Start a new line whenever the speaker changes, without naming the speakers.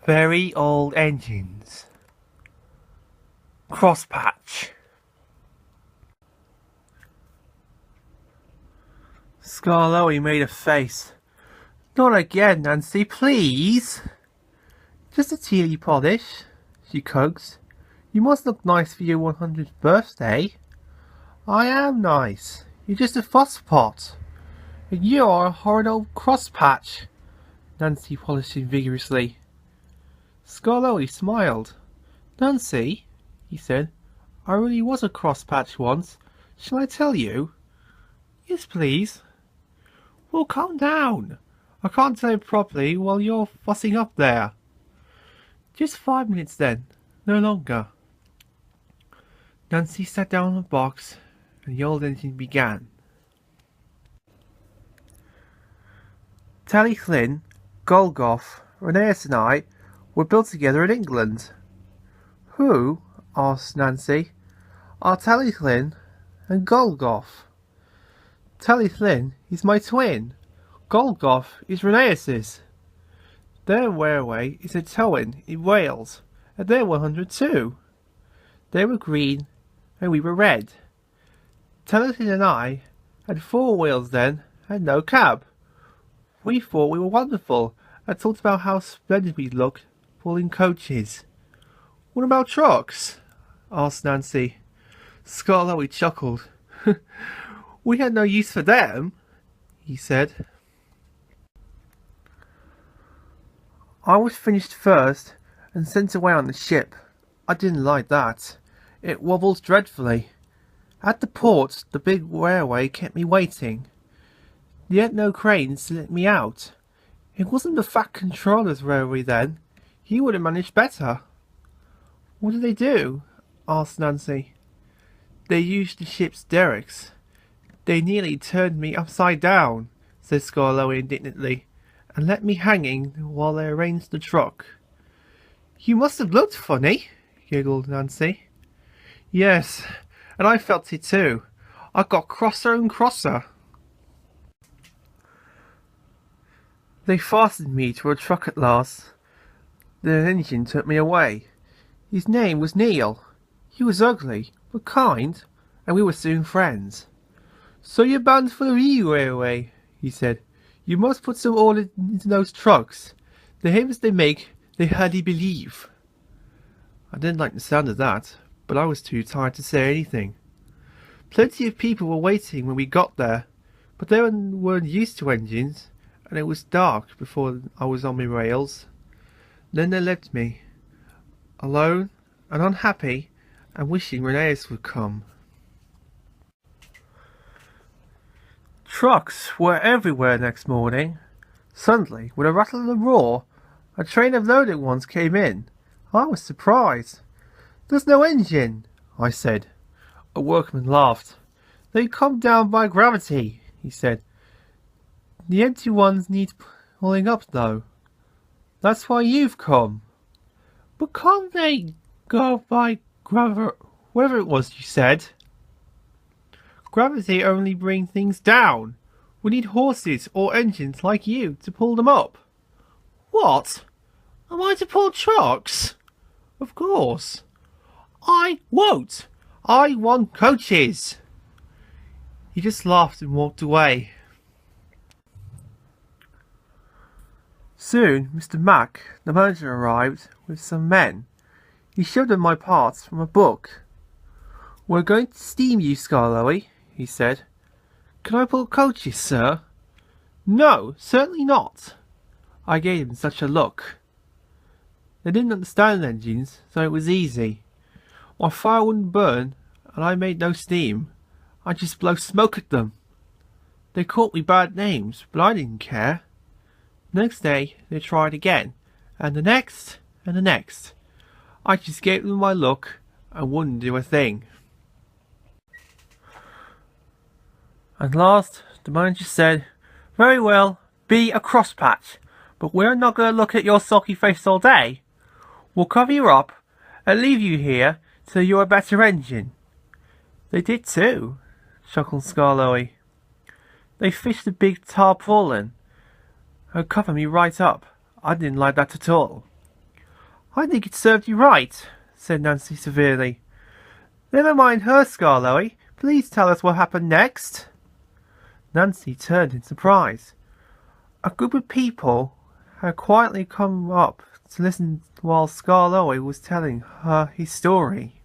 Very old engines. Crosspatch. Skarloey made a face. Not again, Nancy, please. Just a teeny polish, she coaxed. You must look nice for your 100th birthday. I am nice. You're just a fusspot. And you're a horrid old crosspatch. Nancy polished him vigorously. Skarloey smiled. Nancy, he said, I really was a crosspatch once. Shall I tell you? Yes, please. Well, calm down. I can't tell it properly while you're fussing up there. Just 5 minutes then, no longer. Nancy sat down on the box and the old engine began. Tally Flynn, Golgoth, Rheneas and I were built together in England. Who? Asked Nancy. Are Tally Flynn and Golgoth. Tally Flynn is my twin. Golgoth is Rheneas's. Their railway is at Tywyn in Wales, and they're 100 too. They were green, and we were red. Tally Flynn and I had 4 wheels then, and no cab. We thought we were wonderful, and talked about how splendid we'd look pulling coaches. What about trucks? Asked Nancy. Skarloey chuckled. We had no use for them, he said. I was finished first and sent away on the ship. I didn't like that. It wobbles dreadfully. At the port, the big railway kept me waiting. They had no cranes to let me out. It wasn't the fat controller's railway then. He would have managed better. What did they do? Asked Nancy. They used the ship's derricks. They nearly turned me upside down, said Skarloey indignantly, and left me hanging while they arranged the truck. You must have looked funny, giggled Nancy. Yes, and I felt it too. I got crosser and crosser. They fastened me to a truck at last. The engine took me away. His name was Neil. He was ugly, but kind, and we were soon friends. So you're bound for the railway, he said. You must put some order into those trucks. The hymns they make, they hardly believe. I didn't like the sound of that, but I was too tired to say anything. Plenty of people were waiting when we got there, but they weren't used to engines, and it was dark before I was on my rails. Then they left me, alone and unhappy, and wishing Rheneas would come. Trucks were everywhere next morning. Suddenly, with a rattle and a roar, a train of loaded ones came in. I was surprised. There's no engine, I said. A workman laughed. They come down by gravity, he said. The empty ones need pulling up, though. That's why you've come. But can't they go by whatever it was you said? Gravity only brings things down. We need horses or engines like you to pull them up. What? Am I to pull trucks? Of course. I won't. I want coaches. He just laughed and walked away. Soon Mr. Mack, the manager, arrived with some men. He showed them my parts from a book. We're going to steam you, Skarloey, he said. Can I pull coaches, sir? No, certainly not. I gave him such a look. They didn't understand engines, so it was easy. My fire wouldn't burn, and I made no steam. I just blow smoke at them. They called me bad names, but I didn't care. Next day they tried again, and the next, and the next. I just gave them my look and wouldn't do a thing. At last the manager said, Very well, be a crosspatch, but we're not going to look at your sulky face all day. We'll cover you up and leave you here till you're a better engine. They did too, chuckled Skarloey. They fished a big tarpaulin and covered me right up. I didn't like that at all. I think it served you right, said Nancy severely. Never mind her, Skarloey. Please tell us what happened next. Nancy turned in surprise. A group of people had quietly come up to listen while Skarloey was telling her his story.